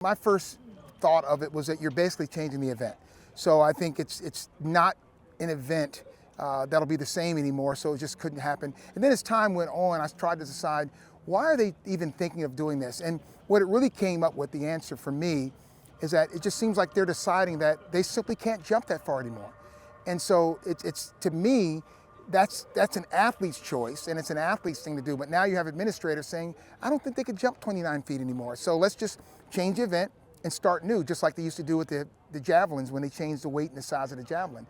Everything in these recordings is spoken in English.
My first thought of it was that you're basically changing the event. So I think it's not an event that'll be the same anymore, so it just couldn't happen. And then as time went on, I tried to decide, why are they even thinking of doing this? And what it really came up with, the answer for me, is that it just seems like they're deciding that they simply can't jump that far anymore. And so it's to me, that's an athlete's choice, and it's an athlete's thing to do. But now you have administrators saying, I don't think they could jump 29 feet anymore. So let's just change the event and start new, just like they used to do with the javelins when they changed the weight and the size of the javelin.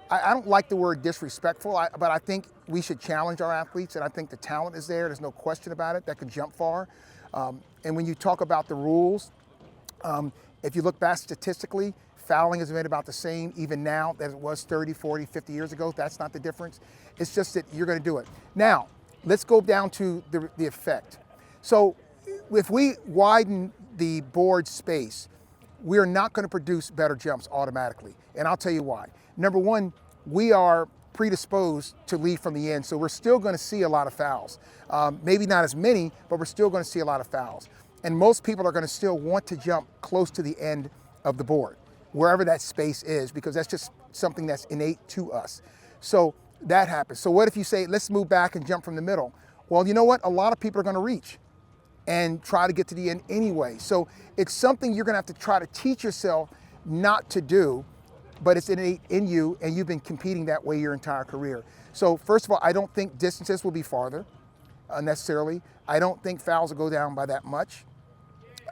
I don't like the word disrespectful, but I think we should challenge our athletes, and I think the talent is there. There's no question about it, that could jump far. And when you talk about the rules, if you look back statistically, fouling has been about the same even now as it was 30, 40, 50 years ago. That's not the difference. It's just that you're going to do it. Now, let's go down to the effect. So if we widen the board space, we're not going to produce better jumps automatically. And I'll tell you why. Number one, we are predisposed to lead from the end, so we're still going to see a lot of fouls. Maybe not as many, but we're still going to see a lot of fouls. And most people are going to still want to jump close to the end of the board, wherever that space is, because that's just something that's innate to us. So that happens. So what if you say, let's move back and jump from the middle? Well, you know what? A lot of people are going to reach and try to get to the end anyway. So it's something you're going to have to try to teach yourself not to do, but it's innate in you, and you've been competing that way your entire career. So first of all, I don't think distances will be farther necessarily. I don't think fouls will go down by that much.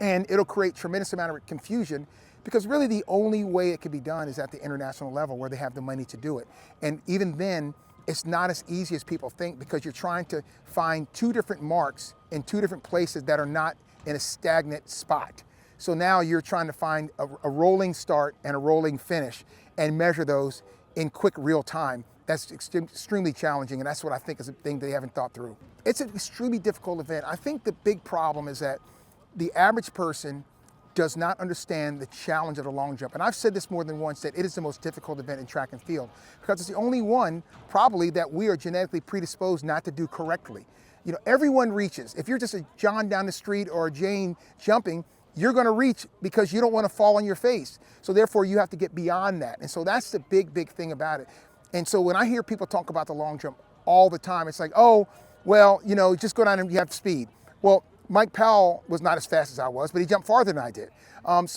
And it'll create tremendous amount of confusion, because really the only way it can be done is at the international level where they have the money to do it. And even then, it's not as easy as people think, because you're trying to find two different marks in two different places that are not in a stagnant spot. So now you're trying to find a rolling start and a rolling finish and measure those in quick real time. That's extremely challenging, and that's what I think is a thing they haven't thought through. It's an extremely difficult event. I think the big problem is that the average person does not understand the challenge of the long jump. And I've said this more than once, that it is the most difficult event in track and field, because it's the only one probably that we are genetically predisposed not to do correctly. You know, everyone reaches. If you're just a John down the street or a Jane jumping, you're going to reach because you don't want to fall on your face. So therefore you have to get beyond that. And so that's the big thing about it. And so when I hear people talk about the long jump all the time, it's like, oh, well, you know, just go down and you have speed. Well, Mike Powell was not as fast as I was, but he jumped farther than I did. You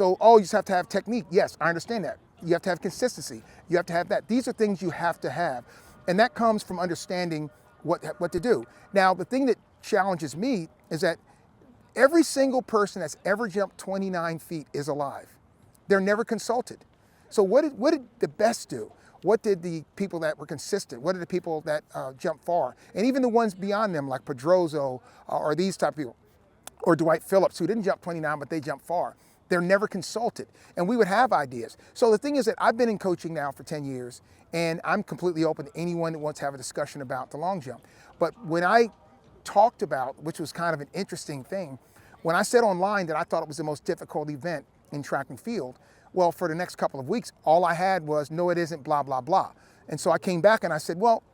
just have to have technique. Yes, I understand that. You have to have consistency. You have to have that. These are things you have to have. And that comes from understanding what to do. Now, the thing that challenges me is that every single person that's ever jumped 29 feet is alive. They're never consulted. So what did the best do? What did the people that were consistent? What did the people that jumped far? And even the ones beyond them, like Pedroso or these type of people, or Dwight Phillips, who didn't jump 29, but they jumped far. They're never consulted. And we would have ideas. So the thing is that I've been in coaching now for 10 years, and I'm completely open to anyone that wants to have a discussion about the long jump. But when I talked about, which was kind of an interesting thing, when I said online that I thought it was the most difficult event in track and field, well, for the next couple of weeks, all I had was, no, it isn't, blah, blah, blah. And so I came back and I said, well,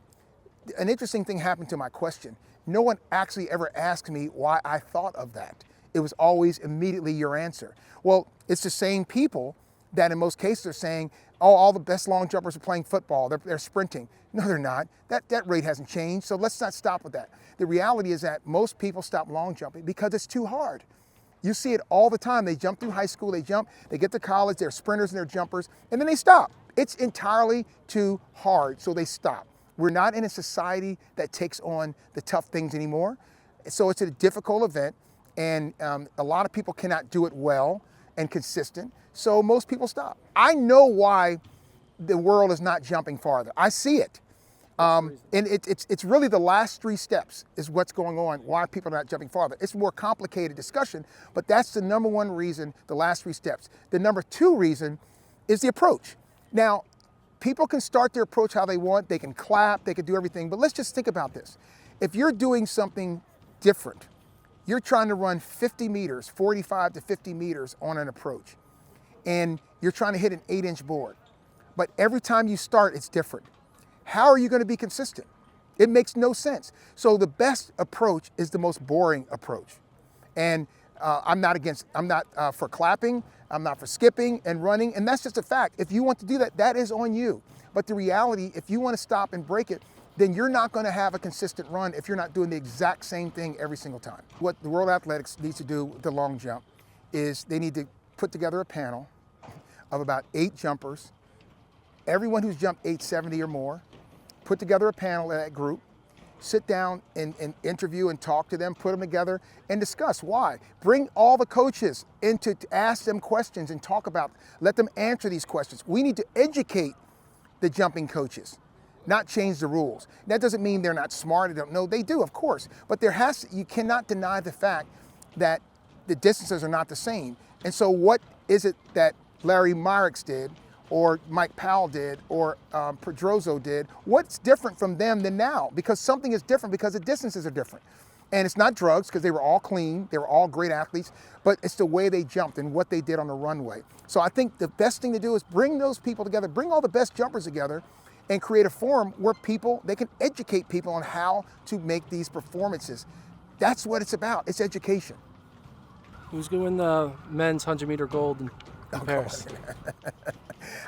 an interesting thing happened to my question. No one actually ever asked me why I thought of that. It was always immediately your answer. Well, it's the same people that in most cases are saying, oh, all the best long jumpers are playing football, they're sprinting. No, they're not. That rate hasn't changed, so let's not stop with that. The reality is that most people stop long jumping because it's too hard. You see it all the time. They jump through high school, they get to college, they're sprinters and they're jumpers, and then they stop. It's entirely too hard, so they stop. We're not in a society that takes on the tough things anymore. So it's a difficult event, and a lot of people cannot do it well and consistent, so most people stop. I know why the world is not jumping farther. I see it. And it's really the last three steps is what's going on, why people are not jumping farther. It's a more complicated discussion, but that's the number one reason, the last three steps. The number two reason is the approach. Now, people can start their approach how they want, they can clap, they can do everything, but let's just think about this. If you're doing something different, you're trying to run 50 meters, 45 to 50 meters on an approach, and you're trying to hit an 8-inch board, but every time you start, it's different. How are you going to be consistent? It makes no sense. So the best approach is the most boring approach. And I'm not for clapping, I'm not for skipping and running, and that's just a fact. If you want to do that, that is on you. But the reality, if you want to stop and break it, then you're not going to have a consistent run if you're not doing the exact same thing every single time. What the World Athletics needs to do with the long jump is they need to put together a panel of about 8 jumpers, everyone who's jumped 870 or more, put together a panel of that group, sit down and interview and talk to them, put them together and discuss why. Bring all the coaches in to ask them questions and talk about, let them answer these questions. We need to educate the jumping coaches, not change the rules. That doesn't mean they're not smart, they don't know, they do, of course, but you cannot deny the fact that the distances are not the same. And so what is it that Larry Myrick's did, or Mike Powell did, or Pedroso did? What's different from them than now? Because something is different because the distances are different. And it's not drugs, because they were all clean, they were all great athletes, but it's the way they jumped and what they did on the runway. So I think the best thing to do is bring those people together, bring all the best jumpers together, and create a forum where they can educate people on how to make these performances. That's what it's about, it's education. Who's going to win the men's 100-meter gold in Paris?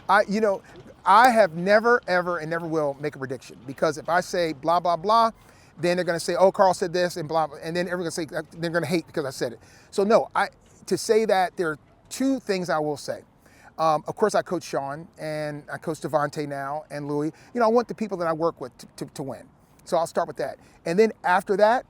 I have never, ever, and never will make a prediction, because if I say blah, blah, blah, then they're going to say, oh, Carl said this, and blah, blah, and then everyone's going to say, they're going to hate because I said it. So no, to say that, there are 2 things I will say. Of course, I coach Sean, and I coach Devontae now, and Louis. I want the people that I work with to win. So I'll start with that. And then after that,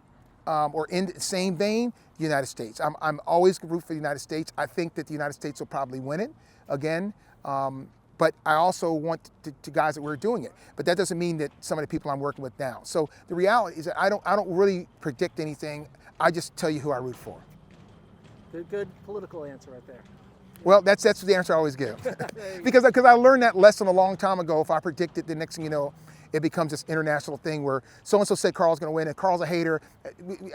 or in the same vein, the United States. I'm always root for the United States. I think that the United States will probably win it again. But I also want to guys that we're doing it. But that doesn't mean that some of the people I'm working with now. So the reality is that I don't really predict anything. I just tell you who I root for. Good political answer right there. Well, that's the answer I always give. because I learned that lesson a long time ago. If I predict it, the next thing you know, it becomes this international thing where so-and-so said Carl's going to win and Carl's a hater.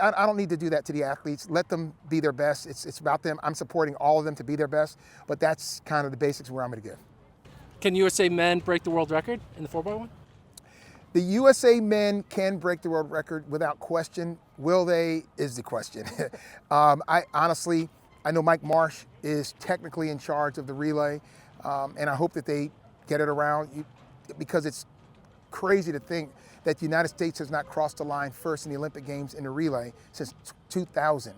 I don't need to do that to the athletes. Let them be their best. It's about them. I'm supporting all of them to be their best, but that's kind of the basics where I'm going to give. Can USA men break the world record in the 4x1? The USA men can break the world record without question. Will they is the question. I know Mike Marsh is technically in charge of the relay, and I hope that they get it around, because it's crazy to think that the United States has not crossed the line first in the Olympic Games in the relay since 2000.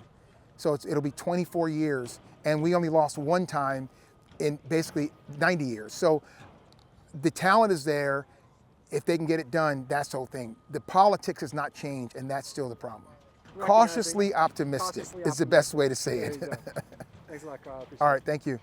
So it'll be 24 years, and we only lost one time in basically 90 years. So the talent is there. If they can get it done, that's the whole thing. The politics has not changed, and that's still the problem. Cautiously optimistic is the best way to say it. Thanks a lot, Carl. All right, thank you.